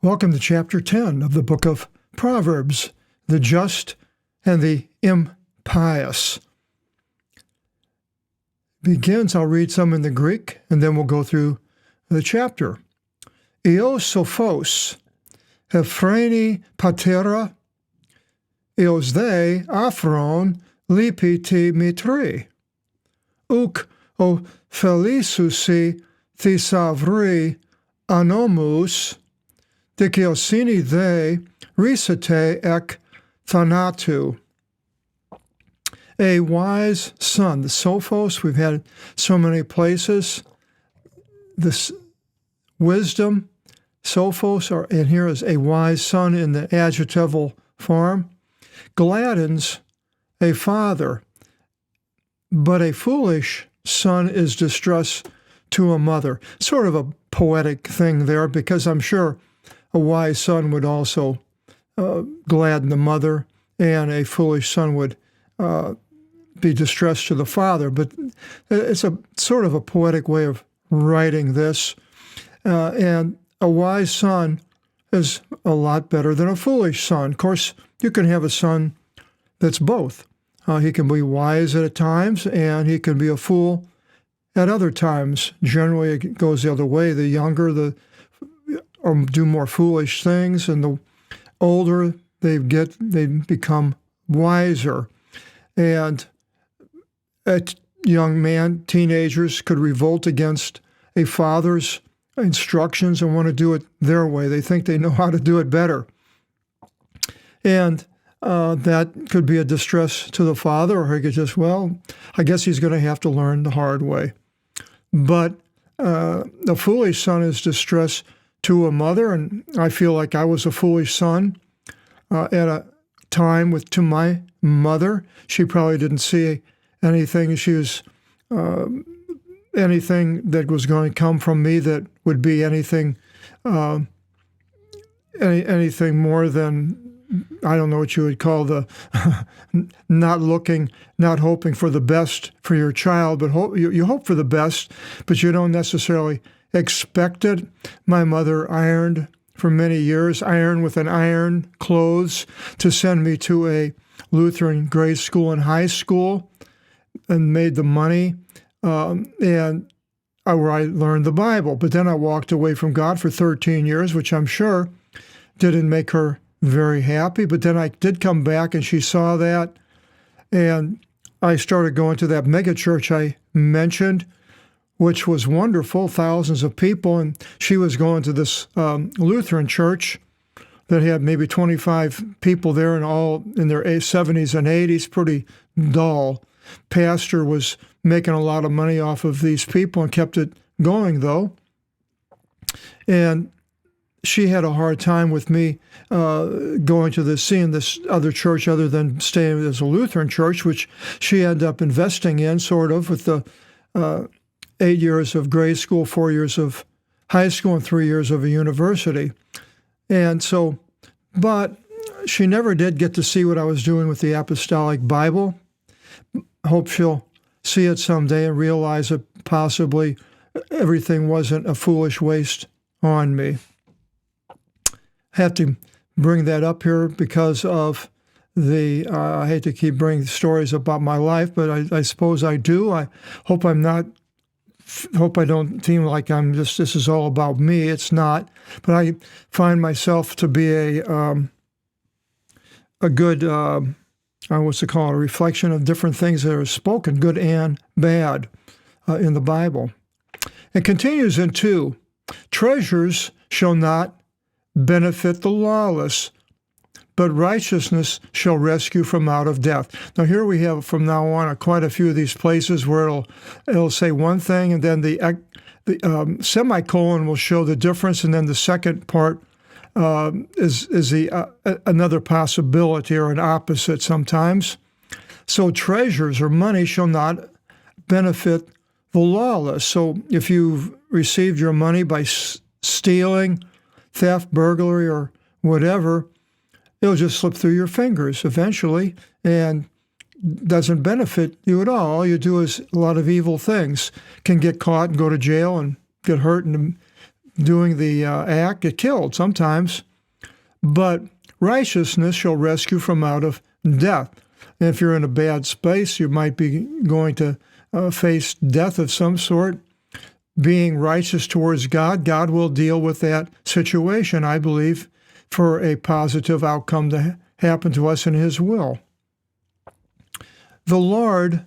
Welcome to chapter 10 of the book of Proverbs, the just and the impious. Begins, I'll read some in the Greek, and then we'll go through the chapter. Eos sophos, Ephreni patera, eos they aphron lipiti mitri, uk o felisusi thisavri anomus, Diciosini they risate ek thanatu. A wise son. The sophos, we've had so many places. This wisdom, sophos, and here is a wise son in the adjectival form. Gladdens a father, but a foolish son is distress to a mother. Sort of a poetic thing there, because I'm sure a wise son would also gladden the mother, and a foolish son would be distressed to the father. But it's a sort of a poetic way of writing this. And a wise son is a lot better than a foolish son. Of course, you can have a son that's both. He can be wise at times, and he can be a fool at other times. Generally, it goes the other way. The younger, or do more foolish things, and the older they become wiser. And a young man, teenagers, could revolt against a father's instructions and want to do it their way. They think they know how to do it better. And that could be a distress to the father, or he could just, well, I guess he's going to have to learn the hard way. But the foolish son is distress to a mother, and I feel like I was a foolish son at a time to my mother. She probably didn't see anything. She was anything that was going to come from me that would be anything anything more than, I don't know what you would call the not hoping for the best for your child, but you hope for the best, but you don't necessarily expect it. My mother ironed for many years, ironed with an iron clothes to send me to a Lutheran grade school and high school, and made the money, and where I learned the Bible. But then I walked away from God for 13 years, which I'm sure didn't make her very happy. But then I did come back, and she saw that, and I started going to that mega church I mentioned, which was wonderful, thousands of people, and she was going to this Lutheran church that had maybe 25 people there, and all in their 70s and 80s, pretty dull. Pastor was making a lot of money off of these people and kept it going, though. And she had a hard time with me going to seeing this other church other than staying as a Lutheran church, which she ended up investing in, sort of, with the 8 years of grade school, 4 years of high school, and 3 years of a university. And so, but she never did get to see what I was doing with the Apostolic Bible. Hope she'll see it someday and realize that possibly everything wasn't a foolish waste on me. I have to bring that up here because of I hate to keep bringing stories about my life, but I suppose I do. I hope I don't seem like this is all about me. It's not. But I find myself to be a good, what's it called, a reflection of different things that are spoken, good and bad, in the Bible. It continues in 2, treasures shall not benefit the lawless, but righteousness shall rescue from out of death. Now here we have from now on quite a few of these places where it'll say one thing, and then the semicolon will show the difference, and then the second part is another possibility or an opposite sometimes. So treasures or money shall not benefit the lawless. So if you've received your money by stealing, theft, burglary, or whatever, it'll just slip through your fingers eventually and doesn't benefit you at all. All you do is a lot of evil things. Can get caught and go to jail and get hurt and doing the act get killed sometimes, but righteousness shall rescue from out of death. And if you're in a bad space, you might be going to face death of some sort. Being righteous towards God, God will deal with that situation, I believe, for a positive outcome to happen to us in His will. The Lord,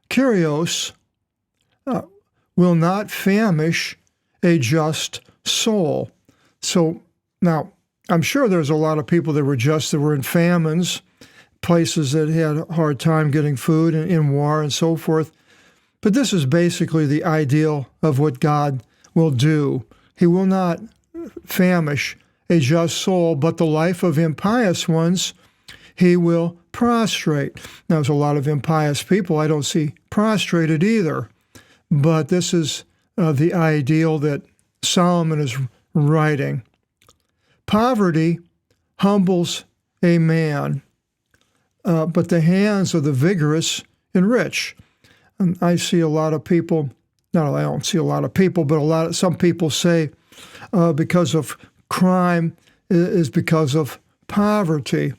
Kyrios, will not famish a just soul. So now, I'm sure there's a lot of people that were just, that were in famines, places that had a hard time getting food and in war and so forth. But this is basically the ideal of what God will do. He will not famish a just soul, but the life of impious ones He will prostrate. Now, there's a lot of impious people I don't see prostrated either, but this is the ideal that Solomon is writing. Poverty humbles a man, but the hands of the vigorous enrich. And I see a lot of people, no, I don't see a lot of people, but some people say because of crime is because of poverty.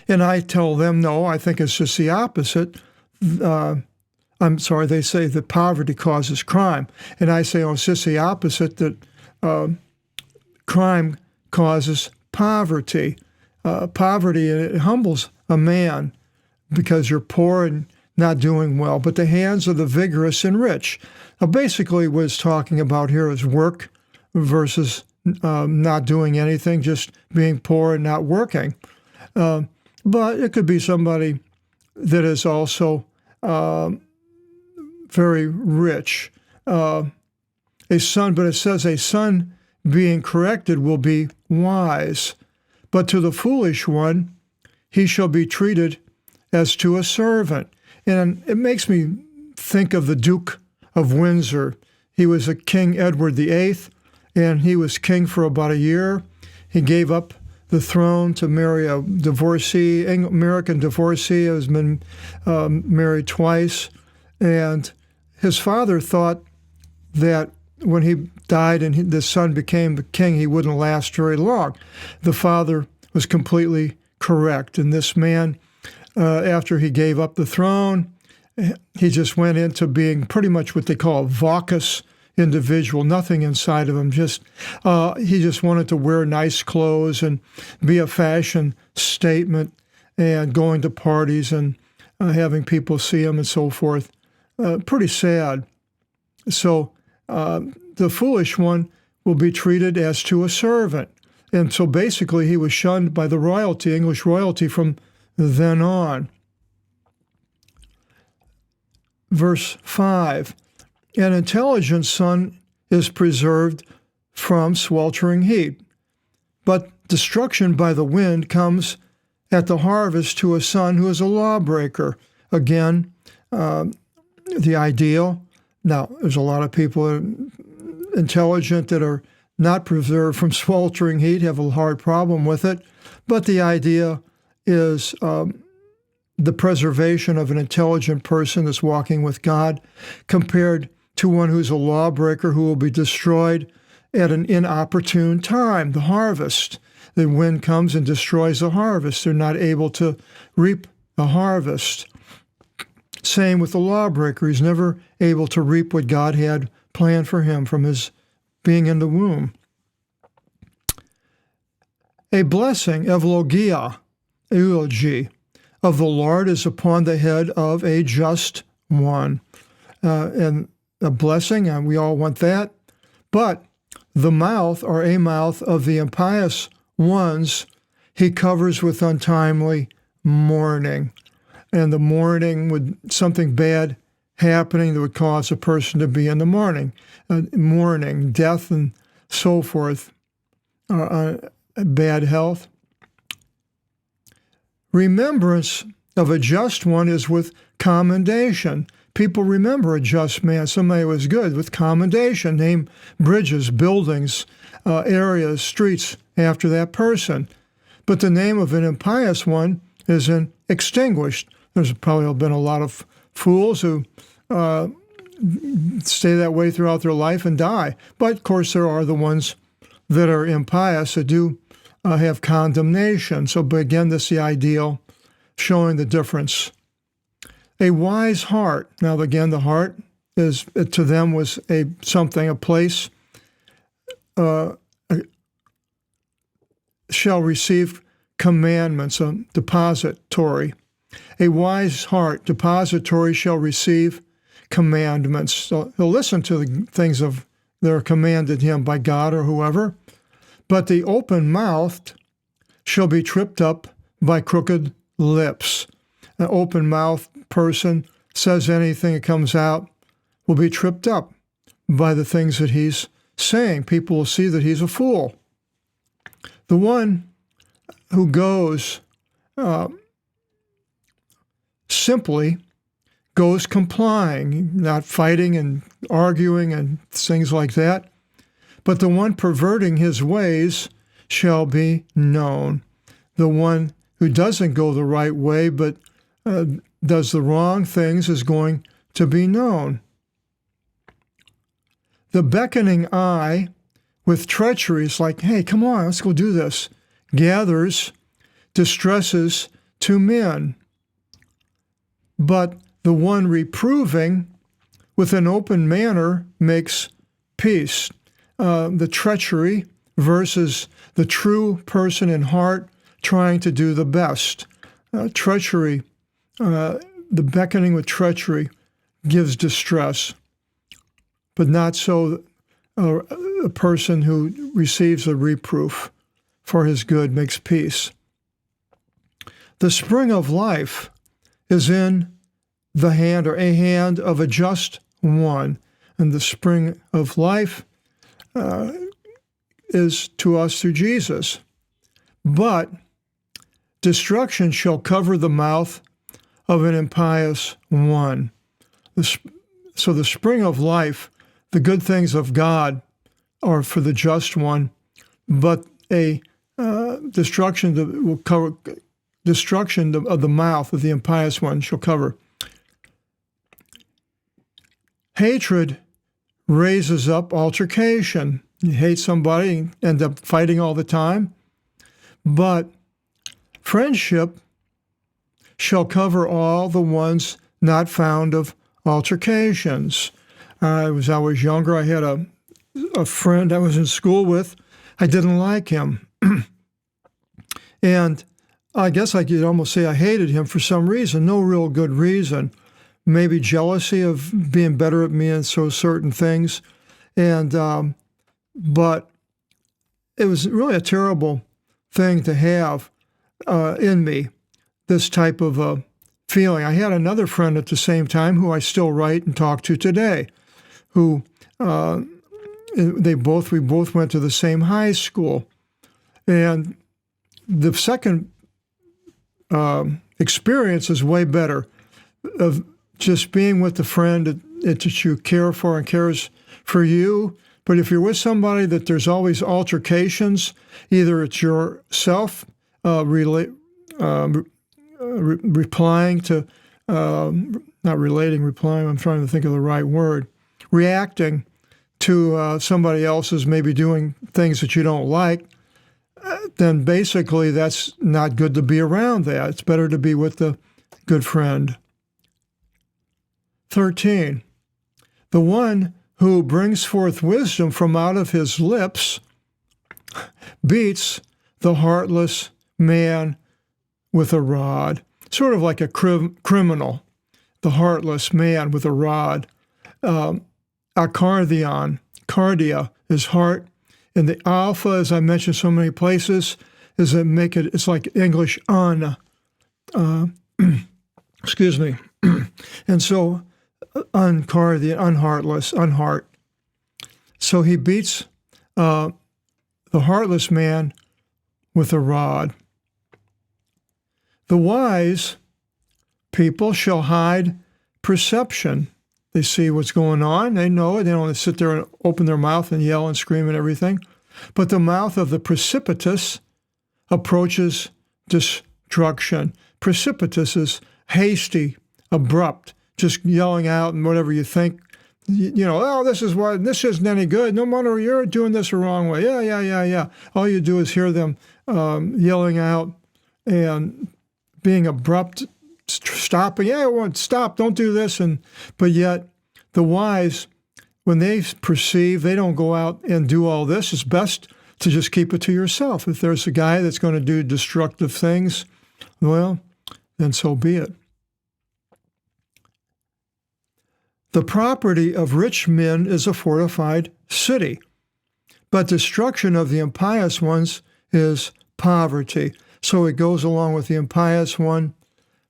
And I tell them, no, I think it's just the opposite. I'm sorry, they say that poverty causes crime. And I say, oh, it's just the opposite, that crime causes poverty. Poverty, it humbles a man because you're poor and not doing well. But the hands of the vigorous enrich. Now, basically what it's talking about here is work versus not doing anything, just being poor and not working. But it could be somebody that is also very rich. A son, but it says a son being corrected will be wise. But to the foolish one, he shall be treated as to a servant. And it makes me think of the Duke of Windsor. He was a King Edward VIII, and he was king for about a year. He gave up the throne to marry a divorcee, American divorcee, who has been married twice. And his father thought that when he died and the son became the king, he wouldn't last very long. The father was completely correct. And this man, after he gave up the throne, he just went into being pretty much what they call a vacuous individual, nothing inside of him. He just wanted to wear nice clothes and be a fashion statement and going to parties and having people see him and so forth. Pretty sad. So the foolish one will be treated as to a servant. And so basically he was shunned by the royalty, English royalty, from then on. Verse 5, an intelligent son is preserved from sweltering heat, but destruction by the wind comes at the harvest to a son who is a lawbreaker. Again, the ideal. Now, there's a lot of people intelligent that are not preserved from sweltering heat, have a hard problem with it, but the idea is the preservation of an intelligent person that's walking with God compared to one who's a lawbreaker who will be destroyed at an inopportune time, the harvest. The wind comes and destroys the harvest. They're not able to reap the harvest. Same with the lawbreaker. He's never able to reap what God had planned for him from his being in the womb. A blessing, eulogia, eulogy, of the Lord is upon the head of a just one. And a blessing, and we all want that. But the mouth, or a mouth, of the impious ones, he covers with untimely mourning. And the mourning would, something bad happening that would cause a person to be in the mourning, death and so forth, bad health. Remembrance of a just one is with commendation. People remember a just man, somebody who was good, with commendation. Name bridges, buildings, areas, streets after that person. But the name of an impious one is extinguished. There's probably been a lot of fools who stay that way throughout their life and die. But, of course, there are the ones that are impious that do have condemnation. So, but again, this is the ideal, showing the difference. A wise heart. Now, again, the heart is, to them, was a place, shall receive commandments, a depository. A wise heart, depository, shall receive commandments. So he'll listen to the things that are commanded him by God or whoever. But the open-mouthed shall be tripped up by crooked lips. An open-mouthed person says anything that comes out will be tripped up by the things that he's saying. People will see that he's a fool. The one who goes simply goes complying, not fighting and arguing and things like that. But the one perverting his ways shall be known. The one who doesn't go the right way but does the wrong things is going to be known. The beckoning eye with treachery is like, hey, come on, let's go do this, gathers distresses to men. But the one reproving with an open manner makes peace. The treachery versus the true person in heart trying to do the best. Treachery, the beckoning with treachery gives distress, but not so a person who receives a reproof for his good makes peace. The spring of life is in the hand, or a hand of a just one, and the spring of life is to us through Jesus. But destruction shall cover the mouth of an impious one. So the spring of life, the good things of God, are for the just one, but a destruction that will cover destruction of the mouth of the impious one shall cover. Hatred raises up altercation. You hate somebody and end up fighting all the time. But friendship shall cover all the ones not found of altercations. As I was younger, I had a friend I was in school with. I didn't like him. And I guess I could almost say I hated him for some reason, no real good reason. Maybe jealousy of being better at me and so certain things. And but it was really a terrible thing to have in me, this type of feeling. I had another friend at the same time who I still write and talk to today, who we both went to the same high school. And the second experience is way better, of just being with the friend that you care for and cares for you. But if you're with somebody that there's always altercations, either it's yourself replying to, not relating, replying, I'm trying to think of the right word, reacting to somebody else's maybe doing things that you don't like, then basically that's not good to be around that. It's better to be with the good friend. 13, the one who brings forth wisdom from out of his lips beats the heartless man with a rod. Sort of like a criminal, the heartless man with a rod. Akardion, cardia is heart. And the alpha, as I mentioned so many places, is that it's like English excuse me. And so uncardian, unheartless, unheart. So he beats the heartless man with a rod. The wise people shall hide perception. They see what's going on. They know it. They don't sit there and open their mouth and yell and scream and everything. But the mouth of the precipitous approaches destruction. Precipitous is hasty, abrupt, just yelling out and whatever you think oh, this isn't any good. No wonder you're doing this the wrong way. Yeah. All you do is hear them yelling out and being abrupt, stopping. Stop, don't do this. But yet the wise, when they perceive, they don't go out and do all this. It's best to just keep it to yourself. If there's a guy that's going to do destructive things, well, then so be it. The property of rich men is a fortified city, but destruction of the impious ones is poverty. So it goes along with the impious one.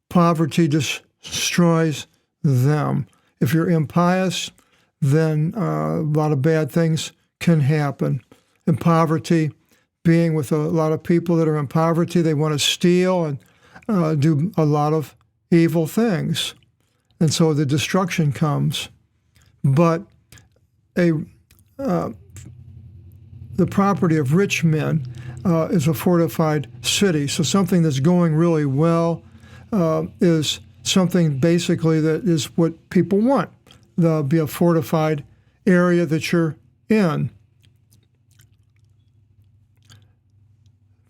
Poverty destroys them. If you're impious, then a lot of bad things can happen. In poverty, being with a lot of people that are in poverty, they want to steal and do a lot of evil things. And so the destruction comes. But the property of rich men is a fortified city. So something that's going really well is something basically that is what people want. There'll be a fortified area that you're in.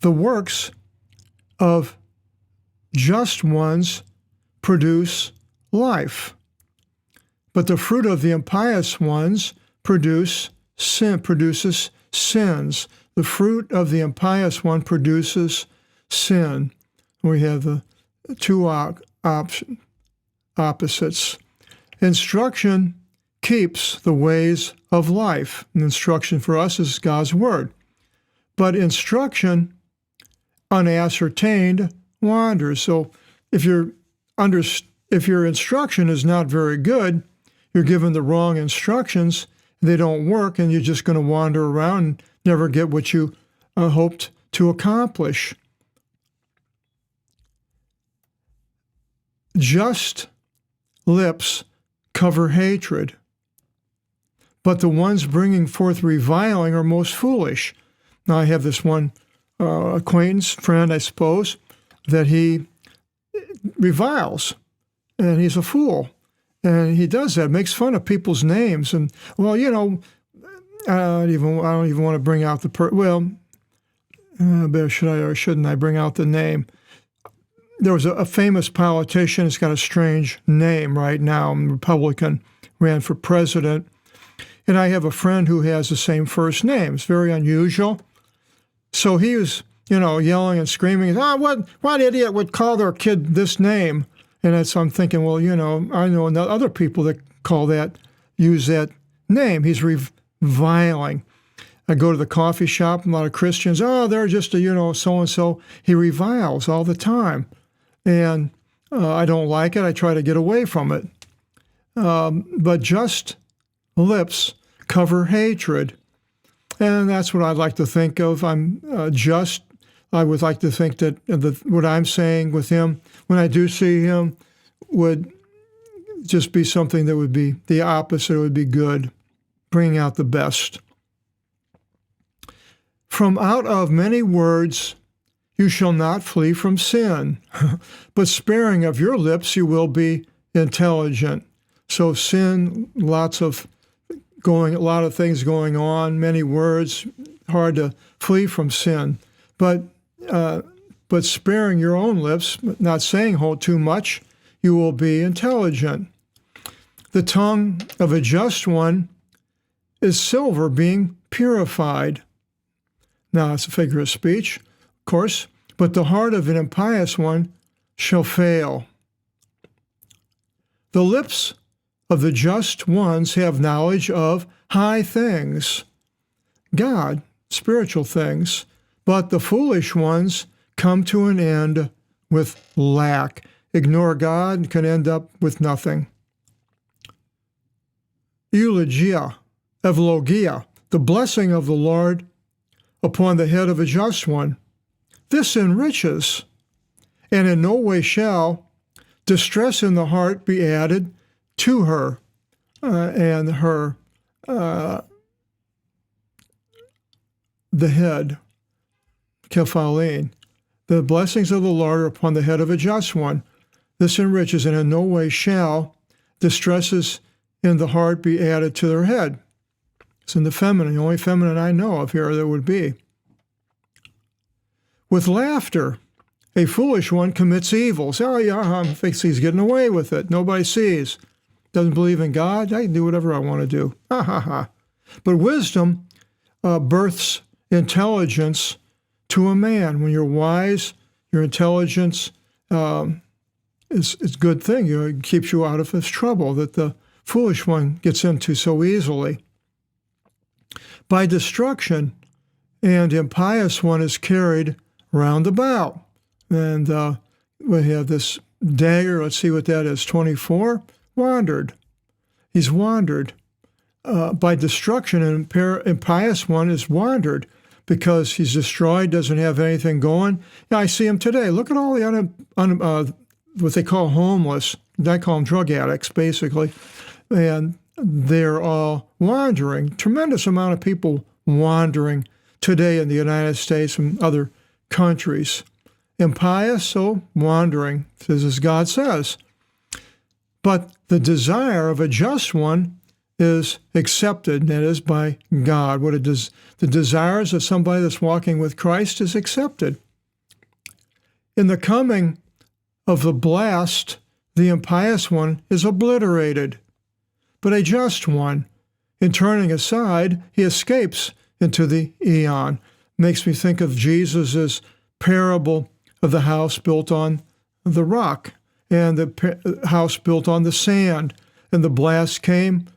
The works of just ones produce life, but the fruit of the impious ones produces sins. The fruit of the impious one produces sin. We have the two opposites. Instruction keeps the ways of life. And instruction for us is God's word. But instruction unascertained wanders. So if your instruction is not very good, you're given the wrong instructions, they don't work, and you're just going to wander around and never get what you hoped to accomplish. Just lips cover hatred, but the ones bringing forth reviling are most foolish. Now, I have this one acquaintance, friend, I suppose, that he reviles, and he's a fool. And he does that, makes fun of people's names. And, well, I don't even want to bring out should I or shouldn't I bring out the name? There was a famous politician, he's got a strange name right now, Republican, ran for president. And I have a friend who has the same first name. It's very unusual. So he was, yelling and screaming, what idiot would call their kid this name? And I'm thinking, well, I know other people that use that name. He's reviling. I go to the coffee shop, a lot of Christians, they're just so-and-so. He reviles all the time. And I don't like it. I try to get away from it. But just lips cover hatred. And that's what I'd like to think of. I'm just. I would like to think that what I'm saying with him, when I do see him, would just be something that would be the opposite. It would be good, bringing out the best. From out of many words you shall not flee from sin, but sparing of your lips you will be intelligent. So sin, a lot of things going on, many words, hard to flee from sin. But sparing your own lips, not saying too much, you will be intelligent. The tongue of a just one is silver being purified. Now, it's a figure of speech, of course, but the heart of an impious one shall fail. The lips of the just ones have knowledge of high things, God, spiritual things, but the foolish ones come to an end with lack. Ignore God, can end up with nothing. Eulogia, evlogia, the blessing of the Lord upon the head of a just one. This enriches, and in no way shall distress in the heart be added to her and her, the head, Kephaline. The blessings of the Lord are upon the head of a just one. This enriches, and in no way shall distresses in the heart be added to their head. It's in the feminine, the only feminine I know of here there would be. With laughter, a foolish one commits evils. Oh, yeah, thinks he's getting away with it. Nobody sees. Doesn't believe in God. I can do whatever I want to do. Ha, ha, ha. But wisdom births intelligence to a man. When you're wise, your intelligence is a good thing. It keeps you out of this trouble that the foolish one gets into so easily. By destruction, and impious one is carried round about. And we have this dagger. Let's see what that is. 24. Wandered. He's wandered. By destruction, an impious one is wandered because he's destroyed, doesn't have anything going. Yeah, I see him today. Look at all the what they call homeless. I call them drug addicts, basically. And they're all wandering. Tremendous amount of people wandering today in the United States and other countries. Impious, so wandering, as God says. But the desire of a just one is accepted, and that is by God. The desires of somebody that's walking with Christ is accepted. In the coming of the blast, the impious one is obliterated. But a just one, in turning aside, he escapes into the eon. Makes me think of Jesus' parable of the house built on the rock and the house built on the sand. And the blast came,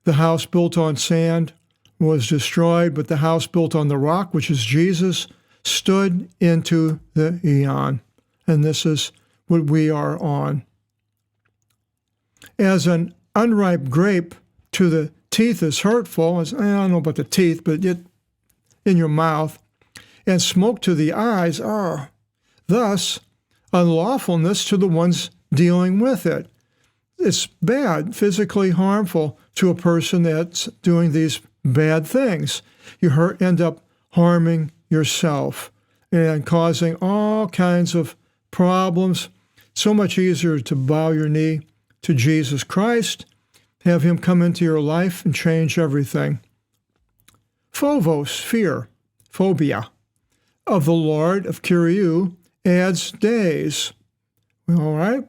the house built on sand was destroyed, but the house built on the rock, which is Jesus, stood into the eon. And this is what we are on. As an unripe grape to the teeth is hurtful, I don't know about the teeth, but it in your mouth, and smoke to the eyes, thus unlawfulness to the ones dealing with it. It's bad, physically harmful to a person that's doing these bad things. You end up harming yourself and causing all kinds of problems. So much easier to bow your knee to Jesus Christ, have him come into your life and change everything. Phobos, fear, phobia, of the Lord of Kyriou adds days. All right?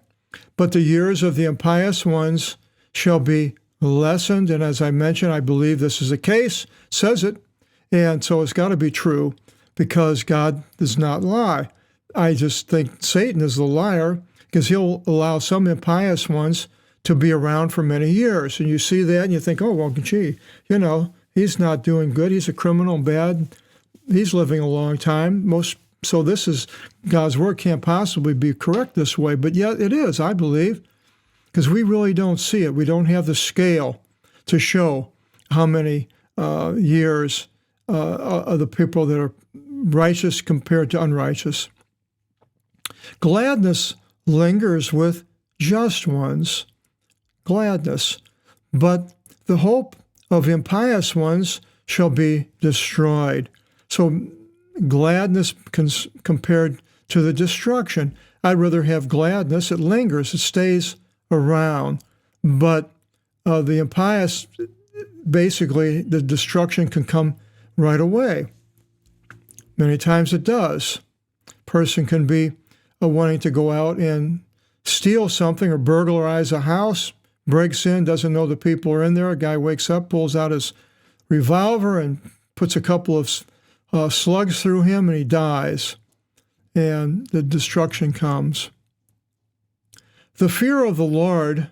But the years of the impious ones shall be lessened. And as I mentioned, I believe this is the case, says it. And so it's got to be true because God does not lie. I just think Satan is the liar because he'll allow some impious ones to be around for many years. And you see that and you think, oh, well, gee, he's not doing good. He's a criminal, bad. He's living a long time. So this is, God's word can't possibly be correct this way, but yet it is, I believe, because we really don't see it. We don't have the scale to show how many years of the people that are righteous compared to unrighteous. Gladness lingers with just ones, gladness, but the hope of impious ones shall be destroyed. So gladness compared to the destruction. I'd rather have gladness. It lingers. It stays around. But the impious, basically, the destruction can come right away. Many times it does. Person can be wanting to go out and steal something or burglarize a house, breaks in, doesn't know the people are in there. A guy wakes up, pulls out his revolver and puts a couple of slugs through him, and he dies. And the destruction comes. The fear of the Lord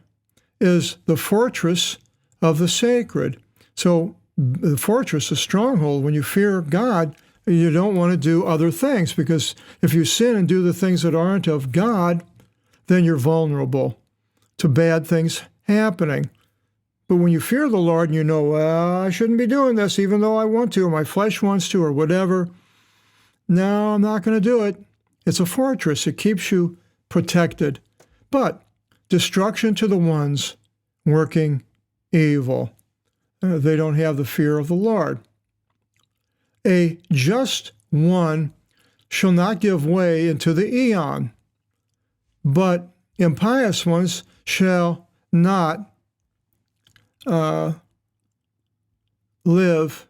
is the fortress of the sacred. So the fortress, a stronghold, when you fear God, you don't want to do other things, because if you sin and do the things that aren't of God, then you're vulnerable to bad things happening. But when you fear the Lord and you know, well, I shouldn't be doing this even though I want to, or my flesh wants to, or whatever, no, I'm not going to do it. It's a fortress. It keeps you protected. But destruction to the ones working evil. They don't have the fear of the Lord. A just one shall not give way into the eon, but impious ones shall not live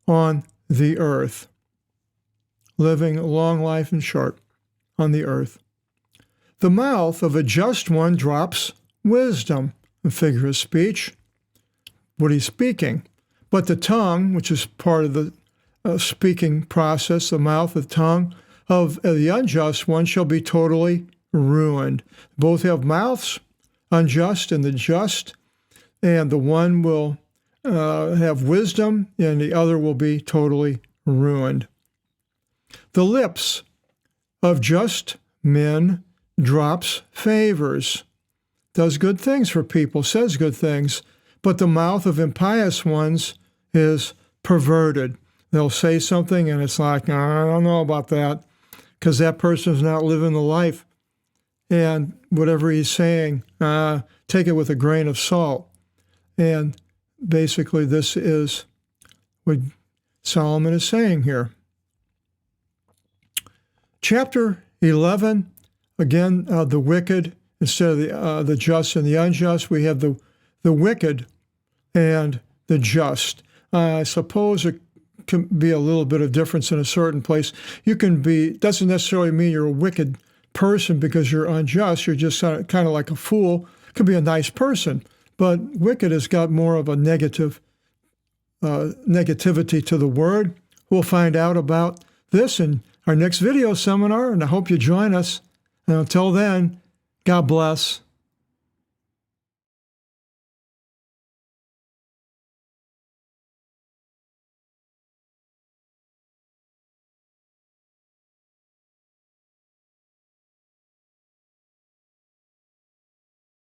on the earth, living a long life and short on the earth. The mouth of a just one drops wisdom, a figure of speech, what he's speaking. But the tongue, which is part of the speaking process, the mouth, the tongue of the unjust one shall be totally ruined. Both have mouths, unjust and the just, and the one will have wisdom, and the other will be totally ruined. The lips of just men drops favors, does good things for people, says good things, but the mouth of impious ones is perverted. They'll say something and it's like, I don't know about that, because that person's not living the life. And whatever he's saying, take it with a grain of salt. And basically this is what Solomon is saying here. Chapter 11, again, the wicked, instead of the just and the unjust, we have the wicked and the just. I suppose it can be a little bit of difference in a certain place. You can be, doesn't necessarily mean you're a wicked person because you're unjust. You're just kind of like a fool. Could be a nice person, but wicked has got more of a negativity to the word. We'll find out about this in our next video seminar, and I hope you join us. And until then, God bless.